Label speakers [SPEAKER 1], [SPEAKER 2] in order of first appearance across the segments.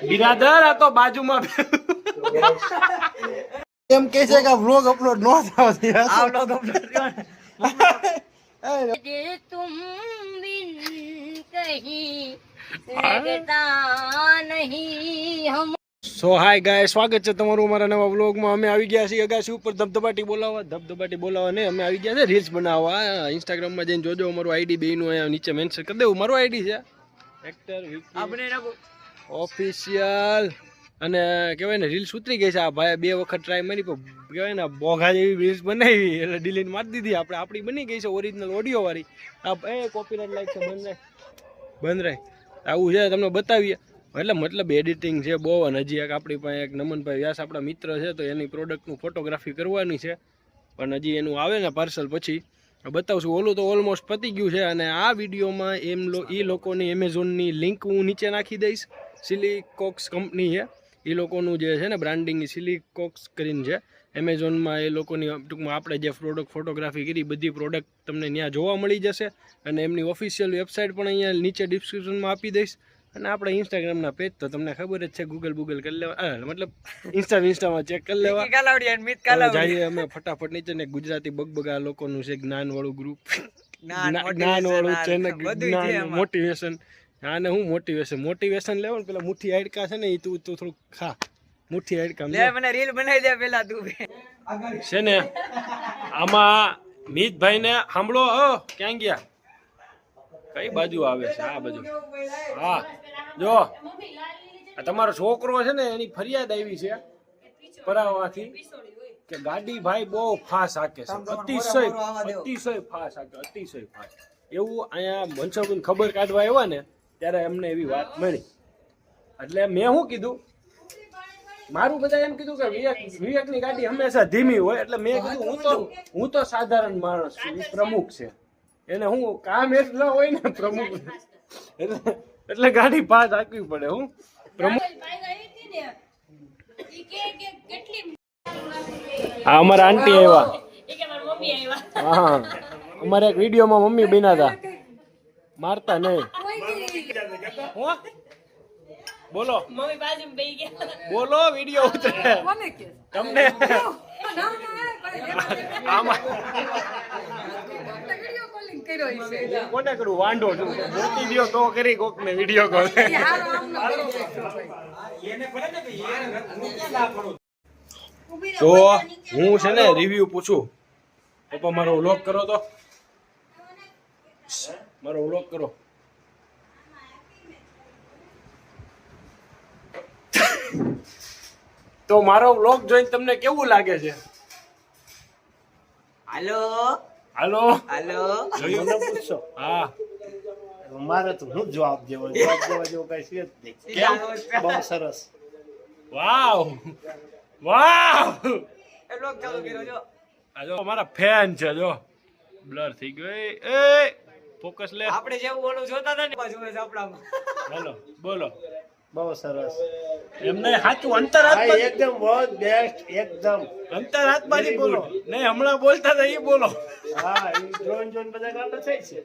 [SPEAKER 1] બિરાદર આ તો બાજુમાં એમ કહે છે કે વ્લોગ અપલોડ ન થાય આ વ્લોગ અપલોડ
[SPEAKER 2] तुम बिन कहीं लगता नहीं हम।
[SPEAKER 1] સો હાય ગાય, સ્વાગત છે તમારું અમારા નવા વ્લોગમાં. અમે આવી ગયા છીએ અગાસી ઉપર ધબધબાટી બોલાવવા ને અમે આવી ગયા છે રીલ્સ બનાવવા. ઇન્સ્ટાગ્રામમાં જઈને જોજો અમારું આઈડી બેનું અહીંયા નીચે મેન્શન કરી દેવું. મારું આઈડી છે એક્ટર ઓફિશિયલ. અને કહેવાય ને રીલ્સ ઉતરી ગઈ છે. આ ભાઈ 2 વખત ટ્રાય મારી પણ કહેવાય ને બોઘા જેવી રીલ્સ બનાવી એટલે ડિલીટ મારી દીધી. આપણે આપણી બની ગઈ છે ઓરિજિનલ ઓડિયો વાળી. આ એ કોપીરાઇટ લાઈક છે, બંધ રહે આવું છે તમને બતાવીએ. એટલે મતલબ એડિટિંગ છે બહુ. અને હજી એક આપણી પાસે એક નમનભાઈ વ્યાસ આપણા મિત્ર છે, તો એની પ્રોડક્ટનું ફોટોગ્રાફી કરવાની છે, પણ હજી એનું આવે ને પાર્સલ પછી બતાવશું. ઓલું તો ઓલમોસ્ટ પતી ગયું છે. અને આ વિડીયોમાં એ લોકોની એમેઝોનની લિંક હું નીચે નાખી દઈશ. સિલિકોક્સ કંપની છે એ લોકોનું જે છે ને બ્રાન્ડિંગ સિલિકોક્સ કરીને છે એમેઝોનમાં. એ લોકોની ટૂંકમાં આપણે જે ફોટોગ્રાફી કરી બધી પ્રોડક્ટ તમને ત્યાં જોવા મળી જશે. અને એમની ઓફિશિયલ વેબસાઇટ પણ અહીંયા નીચે ડિસ્ક્રિપ્શનમાં આપી દઈશ. અને આપણે ઇન્સ્ટાગ્રામના પેજ તો તમને ખબર જ છે, ગૂગલ કરી લેવા, મતલબ ઇન્સ્ટામાં ચેક કરી લેવા. જઈએ અમે ફટાફટ નીચે ને. ગુજરાતી બગબગા લોકોનું છે જ્ઞાનવાળું ગ્રુપ, જ્ઞાનવાળું ચેનલ, જ્ઞાન મોટિવેશન. આને હું મોટિવેશન લેવો ને પેલા મુઠ્ઠી હાડકા છે ને એ તું થોડુંક ખા. મુઠ્ઠી હાડકા મને રીલ બનાવી દે પેલા તું છે ને. આમાં મિતભાઈ ને સાંભળો. ક્યાં ગયા? કઈ બાજુ આવે છે? આ બાજુ. હા જો આ તમારો છોકરો છે ને એની ફરિયાદ આવી છે પરાવાથી કે ગાડી ભાઈ બહુ ફાસ્ટ હાકે છે, અતિશય ફાસ્ટ હાકે, અતિશય ફાસ્ટ. એવું અહીંયા મનસુખને ખબર કાઢવા આવ્યા ને ત્યારે એમને એવી વાત મળી. એટલે મેં શું કીધું, મારું બધા એમ કીધું કે વિવેકની ગાડી હંમેશા ધીમી હોય. એટલે મેં કીધું હું તો સાધારણ માણસ છું, પ્રમુખ છે, એને હું કામ એટલા હોય ને પ્રમુખ, એટલે ગાડી પાસ હાંકવી પડે. હું પ્રમુખ. હા અમારા આંટી આવ્યા. હા અમારે એક વિડીયોમાં મમ્મી બન્યા હતા. મારતા નહીં. બોલો બોલો વિડીયો ઉતરે તમને. કોને કરું વાંઢો છું, મોટી દિયો તો કરી કોક ને વિડીયો કોલ. તો હું છે ને રિવ્યુ પૂછું. પપ્પા મારો વ્લોગ કરો, તો મારો વ્લોગ કરો. તો મારો વ્લોગ જોઈને તમને કેવું લાગે છે?
[SPEAKER 3] હાલો
[SPEAKER 1] હાલો
[SPEAKER 3] હાલો
[SPEAKER 1] જોયું ને પૂછશો? હા
[SPEAKER 4] મારે તો હું જવાબ દેવો જેવો કઈ છે જ નહીં. બહુ સરસ.
[SPEAKER 1] વાવ વાવ.
[SPEAKER 3] એ લોક ચાલુ કર્યો જો.
[SPEAKER 1] આ જો અમારા ફેન છે. જો બ્લર થઈ ગઈ. એ ફોકસ લે.
[SPEAKER 3] આપણે જેવું ઓલું જોતા હતા ને બાજુ આપણામાં.
[SPEAKER 1] હાલો બોલો.
[SPEAKER 4] બહુ સરસ.
[SPEAKER 1] એમને સાચું અંતરાત્મા
[SPEAKER 4] એકદમ વર્લ્ડ બેસ્ટ. એકદમ
[SPEAKER 1] અંતરાત્માથી બોલો. નહીં હમણાં બોલતા હતા એ બોલો.
[SPEAKER 4] હા એ જોન બધા ગાતા થાય છે.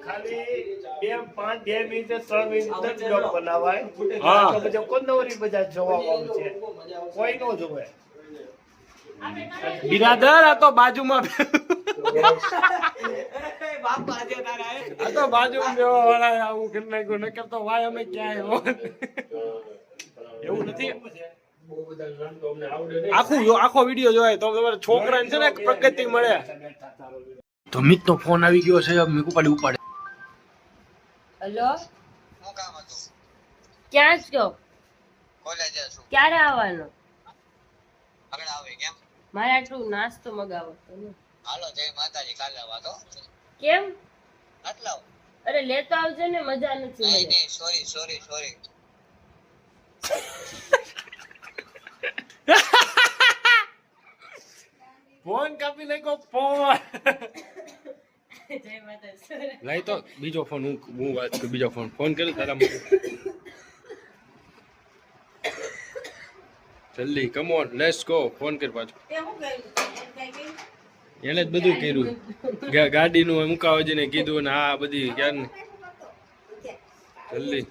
[SPEAKER 4] ખાલી 2 મિનિટ 3 મિનિટ જ બ્લોગ બનાવાય.
[SPEAKER 1] હા
[SPEAKER 4] તો બધા કોનવરી બધા જોવા આવે છે, કોઈ નો જોવે.
[SPEAKER 1] બિરાદર આ તો બાજુમાં
[SPEAKER 3] બાપા આજે તારા
[SPEAKER 1] આ તો બાજુમાં બેવા વાળા આવું કરી નાખ્યું. નકર તો વાય અમે ક્યાંય હોત. એવું નથી. આખો વિડીયો જોવાય તો તમારા છોકરાને છે ને પ્રગતિ મળે. તો મિતનો ફોન આવી ગયો છે. ઉપાડે.
[SPEAKER 2] હેલો, ક્યાં છો? ક્યારે આવવાનો? મારે આટલું નાસ્તો મગાવો.
[SPEAKER 5] હાલો જય માતાજી. કાલે આવા તો
[SPEAKER 2] કેમ?
[SPEAKER 5] આટલા
[SPEAKER 2] અરે લેતો આવજો ને, મજા નથી.
[SPEAKER 5] નહીં સોરી
[SPEAKER 1] ફોન કાપી નાખ્યો. ફોન
[SPEAKER 2] જય માતાજી.
[SPEAKER 1] લાઈ તો બીજો ફોન હું વાત કરું. બીજો ફોન કરે તારા જલ્દી. Come on let's go. Phone કર પાછો. એને જ બધું કર્યું. ગાડીનું મુકાવજીને કીધું ને આ બધી ક્યાં જલ્દી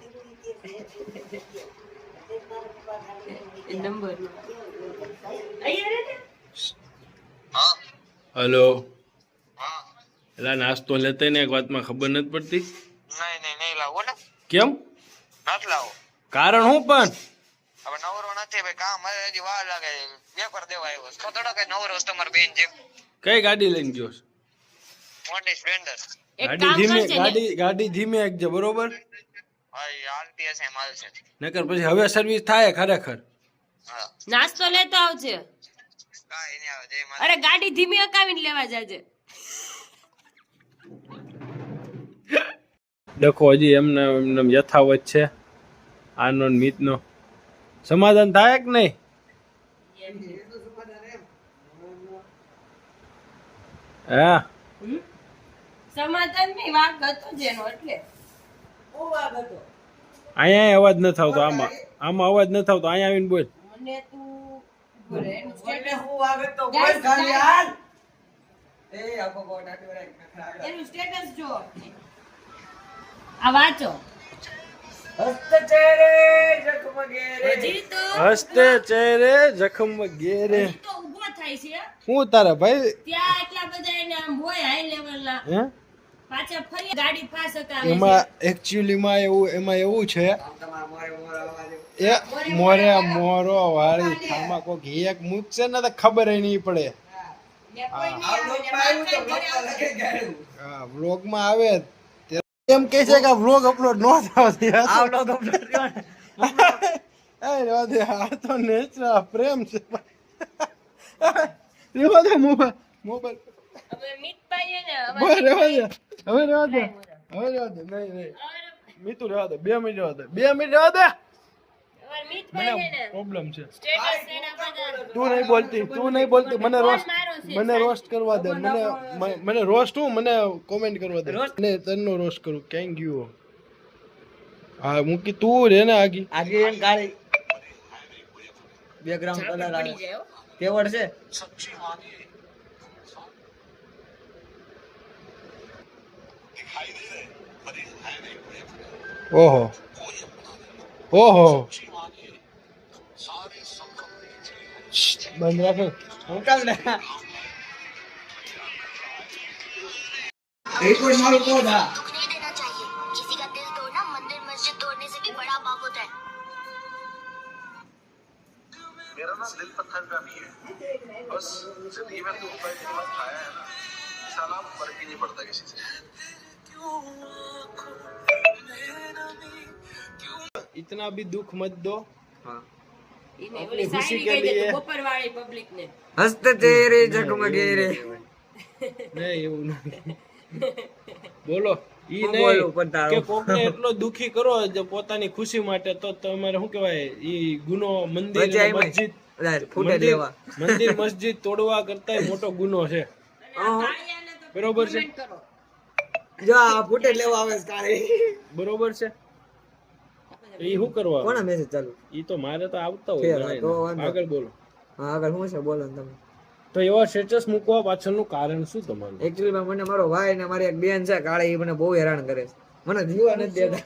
[SPEAKER 2] નંબર
[SPEAKER 5] હા
[SPEAKER 1] હલો
[SPEAKER 5] હા
[SPEAKER 1] એલા નાસ્તો લેતા ને એક વાતમાં ખબર નથી પડતી
[SPEAKER 5] નહીં લાવો ને
[SPEAKER 1] કેમ
[SPEAKER 5] નથી લાવો
[SPEAKER 1] કારણ હું પણ
[SPEAKER 5] હવે નવરો નથી ભાઈ કામ મારે હજી વાર લાગે પેપર દેવા આવ્યો તો થોડો કઈ નવરો તમારે બેન જેમ
[SPEAKER 1] કઈ ગાડી લઈને ગયો છે?
[SPEAKER 5] મોટી સ્પ્લેન્ડર
[SPEAKER 2] એક
[SPEAKER 1] ગાડી
[SPEAKER 2] કામ
[SPEAKER 1] ધીમે
[SPEAKER 2] કરજે ને
[SPEAKER 1] ગાડી ધીમે એકજે બરોબર
[SPEAKER 5] હા આરપીએસ એમ હાલશે
[SPEAKER 1] નકર પછી હવે સર્વિસ થાય ખરેખર
[SPEAKER 5] હા
[SPEAKER 2] નાસ્તો લેતો આવજે
[SPEAKER 5] કાંઈ નહીં આવે જય માતા
[SPEAKER 2] અરે ગાડી ધીમી અકાવીને લેવા જાજે
[SPEAKER 1] દેખો હજી એમને યથાવત છે આનો ને મિતનો સમાધાન થાય કે નહીં હા
[SPEAKER 2] સમાધાન ની વાત હતો જેનો એટલે
[SPEAKER 1] અહીંયા અવાજ ન થતો આમાં અવાજ ન થતો અહીંયા આવીને બોલ
[SPEAKER 2] મને તું ઉભો રહે. એનું
[SPEAKER 3] કોઈને
[SPEAKER 2] status-
[SPEAKER 3] હું આગળ તો બોલ ખાલી હાલ. એ આપો બોટ આટલું રાખ.
[SPEAKER 2] એનું સ્ટેટસ જો આ વાંચો
[SPEAKER 3] હસ્ત ચહેરે ઝગમગે રે.
[SPEAKER 2] હજી તો
[SPEAKER 1] હસતે ચહેરે જખમ ઘેરે
[SPEAKER 2] હજી તો ઊભો થાય છે
[SPEAKER 1] હું તારા ભાઈ
[SPEAKER 2] ત્યાં એટલા બધા એને આમ હોય હાઈ લેવલ ના
[SPEAKER 1] હે
[SPEAKER 2] પાછા ફરી ગાડી પાસ અકાવે
[SPEAKER 1] એમાં એકચ્યુઅલી માં એમાં એવું છે
[SPEAKER 3] આમ તમારા મોરે મોરે અવાજ.
[SPEAKER 1] એ મોરે મોરો વાળી થામાં કોક એક મૂકશે ને તો ખબર નહીં પડે
[SPEAKER 2] છે ને કોઈ નહીં
[SPEAKER 3] આ
[SPEAKER 2] આવે ને
[SPEAKER 3] લોકમાં આવ્યું તો
[SPEAKER 2] વાત
[SPEAKER 3] લોકમાં લખી ગયું.
[SPEAKER 1] હા વ્લોગ માં આવે એમ કહે છે કે વ્લોગ અપલોડ ન થવાથી
[SPEAKER 3] આ લોક upload કર્યો ને.
[SPEAKER 1] એ રાધે આ તો નેચરલ પ્રેમ છે રેવા દે મોબાઈલ
[SPEAKER 2] હવે મિતભાઈ હે ને
[SPEAKER 1] બસ રેવા દે હવે રેવા દે નહીં મીતુ રેવા દે 2 મિનિટ રેવા દે 2 મિનિટ રેવા દે
[SPEAKER 2] હવે મિતભાઈ હે ને
[SPEAKER 1] પ્રોબ્લેમ છે
[SPEAKER 2] સ્ટેટસ એના બધા
[SPEAKER 1] તું નહીં બોલતી મને રોસ્ટ કરવા દે મને રોસ્ટ મને કોમેન્ટ કરવા દે ને તનનો રોસ્ટ કરું ક્યાં ગયો હા મૂકી તું રે ને આગી
[SPEAKER 3] આગે એમ કાળી બેકગ્રાઉન્ડ કલર આવે
[SPEAKER 2] પડી જાય હો.
[SPEAKER 3] કેવડ છે
[SPEAKER 1] ઓહો ઓહો બંધ રાખો
[SPEAKER 3] હું કામ ને એક વાર મારું કોડ હા
[SPEAKER 6] दुख नहीं देना चाहिए किसी का दिल तोड़ना मंदिर मस्जिद तोड़ने से भी बड़ा पाप होता है
[SPEAKER 7] मेरा ना दिल पत्थर का नहीं है बस जिंदगी में दुख का जितना खाया है ना साला फर्क ही नहीं पड़ता किसी से
[SPEAKER 1] इतना भी दुख मत दो
[SPEAKER 2] ઈને ઓલી શાયરી કહી દે તો બપોરવાળી પબ્લિક ને
[SPEAKER 3] હસ્ત ચહેરે ઝગમગે રે
[SPEAKER 1] નહીં એવું નહીં બોલો ઈ
[SPEAKER 3] હું
[SPEAKER 1] નહીં
[SPEAKER 3] બોલું પણ તારો.
[SPEAKER 1] કે કોકને એટલો દુખી કરો જે પોતાની ખુશી માટે તો તમારે શું કહેવાય ઈ ગુનો મંદિર
[SPEAKER 3] વચ્ચે
[SPEAKER 1] અને
[SPEAKER 3] આઈમાં
[SPEAKER 1] મસ્જિદ
[SPEAKER 3] ફૂટે લેવા
[SPEAKER 1] મંદિર મસ્જિદ તોડવા કરતા મોટો ગુનો છે
[SPEAKER 2] કાળિયાને તો
[SPEAKER 1] બરોબર છે
[SPEAKER 2] comment કરો.
[SPEAKER 3] જો આ ફૂટે લેવા આવે છે કાળી
[SPEAKER 1] બરોબર છે ઈ શું કરવા
[SPEAKER 3] કોના મેસેજ ચાલુ
[SPEAKER 1] ઈ તો મારે તો આવતા
[SPEAKER 3] ફેર,
[SPEAKER 1] હોય
[SPEAKER 3] તો વાંધો.
[SPEAKER 1] આગળ બોલો
[SPEAKER 3] હા આગળ શું છે બોલો ને તમે
[SPEAKER 1] તો એવા સ્ટેટસ મૂકવા પાછળનું કારણ શું તમારું
[SPEAKER 3] એકચ્યુઅલી મને મારો ભાઈ ને મારી એક બેન છે કાળી એ મને બહુ હેરાન કરે છે મને જીવા નથી દેતા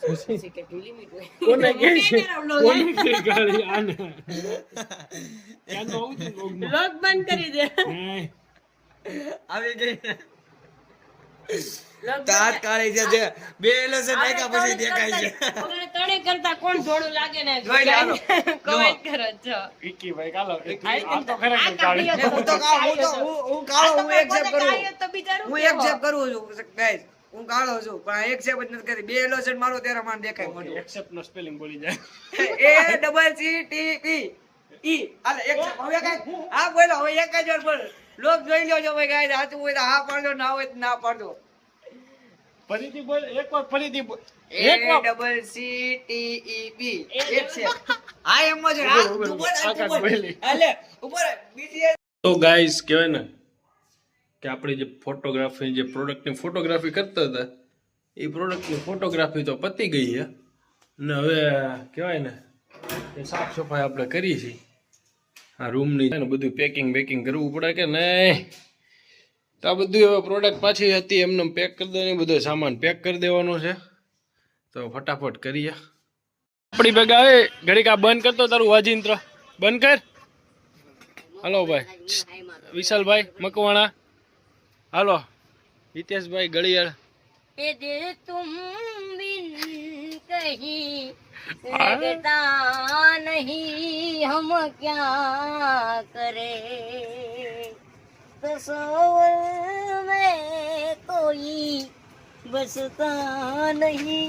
[SPEAKER 2] પછી કેટલી limit હોય.
[SPEAKER 1] કોને કહે છે
[SPEAKER 2] કેમેરા vlog
[SPEAKER 1] કોને કહે ગાળી આને ક્યાંનો આવું છે vlogમાં?
[SPEAKER 2] vlog બંધ કરી દે
[SPEAKER 1] નહીં.
[SPEAKER 3] આવી ગઈ
[SPEAKER 2] vlog
[SPEAKER 3] તાત કાળી છે જે બે એલોસે નાખ્યા પછી દેખાય છે
[SPEAKER 2] ઓગણે તણે કરતા કોણ જોડું લાગે ને
[SPEAKER 3] જોઈ લે, હાલો.
[SPEAKER 2] comment કરો છો
[SPEAKER 1] ઈકી ભાઈ કાલો
[SPEAKER 2] આ
[SPEAKER 1] આ તો ખરેખર ગાળી.
[SPEAKER 3] હું તો કાળો હું એક્સેપ્ટ કરું
[SPEAKER 2] તો બિચારું
[SPEAKER 3] હું એક્સેપ્ટ કરું છું ગાઈસ હું કાળો છું પણ એક્સેપ્ટ જ નથી કરી બે એલોસેટ મારો ત્યારે મને દેખાય મોટું
[SPEAKER 1] Accept નો spelling બોલી જાય
[SPEAKER 3] ACCTE ઈ આલે એક્સેપ્ટ હવે કાઈ હા બોલો હવે એક જ વાર બોલ લોક જોઈ લ્યો છો ભાઈ ગાઈસ સાચું હોય તો હા પાડજો ના હોય તો ના પાડજો
[SPEAKER 1] ફરીથી બોલ એકવાર ફરીથી બોલ એકવાર
[SPEAKER 3] ACCTEB એક્સેપ્ટ આ એમ જ હા તું બોલ આ તું બોલ
[SPEAKER 1] બોલી.
[SPEAKER 3] આલે ઉપર બીજી
[SPEAKER 1] તો ગાઈસ કહેવાય ને કે આપણી જે ફોટોગ્રાફી જે પ્રોડક્ટની ફોટોગ્રાફી કરતા હતા એ પ્રોડક્ટની ફોટોગ્રાફી તો પતી ગઈ છે ને હવે કહેવાય ને કે સાફ સફાઈ આપણે કરી છે આ રૂમની છે ને બધું પેકિંગ કરવું પડે કે નહીં તો આ બધું હવે પ્રોડક્ટ પાછી હતી એમને પેક કરી દેવાની બધો સામાન પેક કરી દેવાનો છે તો ફટાફટ કરીએ આપણી ભેગા. એ ઘડીક આ બંધ કરતો તારું વાજિંત્ર બંધ કર. હાલો ભાઈ વિશાલભાઈ મકવાણા, હાલો હિતેશભાઈ ગળિયાળ.
[SPEAKER 2] ये दिल तुम बिन कहीं लगता नहीं, हम क्या करे तस्वर में कोई बसता नहीं,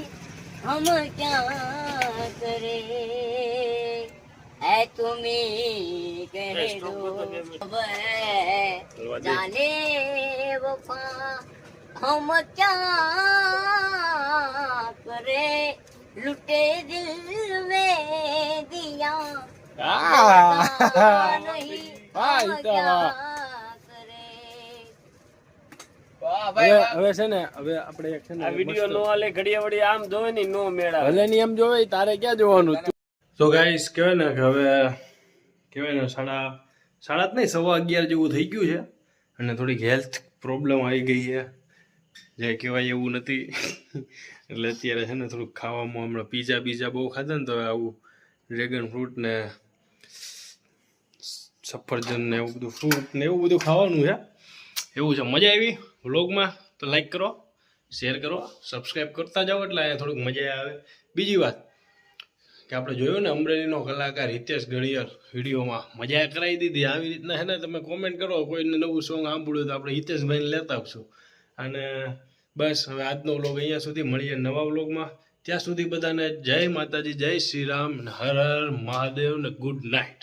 [SPEAKER 2] हम क्या करे है तुम्हें कह दो जाने वफा हम क्या करे, लुटे दिल में दिया नहीं, हम क्या करे.
[SPEAKER 1] હવે છે ને હવે આપણે એક છે ને
[SPEAKER 4] આ વિડિયો નો આલે ઘડિયા વડી આમ જોવે ને નો મેળા
[SPEAKER 1] ભલે ની એમ જોવે તારે ક્યાં જોવાનું. તો ગાઈસ કહેવાય ને કે હવે કહેવાય ને સાડા જ નહીં 11:15 જેવું થઈ ગયું છે અને થોડીક હેલ્થ પ્રોબ્લેમ આવી ગઈ છે જે કહેવાય એવું નથી. એટલે અત્યારે છે ને થોડુંક ખાવામાં હમણાં પીઝા બહુ ખાધા ને તો આવું ડ્રેગન ફ્રૂટ ને સફરજન ને એવું બધું ફ્રૂટ ને એવું બધું ખાવાનું છે. એવું છે. મજા આવી વ્લોગમાં તો લાઈક કરો, શેર કરો, સબસ્ક્રાઈબ કરતા જાઓ એટલે અહીંયા થોડુંક મજા આવે. બીજી વાત કે આપણે જોયું ને અમરેલીનો કલાકાર હિતેશ ગળિયાળ વિડીયોમાં મજા કરાવી દીધી. આવી રીતના છે ને તમે કોમેન્ટ કરો કોઈને નવું સોંગ સાંભળ્યું તો આપણે હિતેશભાઈને લેતા આવશું. અને બસ હવે આજનો વ્લોગ અહીંયા સુધી, મળીએ નવા વ્લોગમાં. ત્યાં સુધી બધાને જય માતાજી, જય શ્રી રામ, હર હર મહાદેવ ને ગુડ નાઇટ.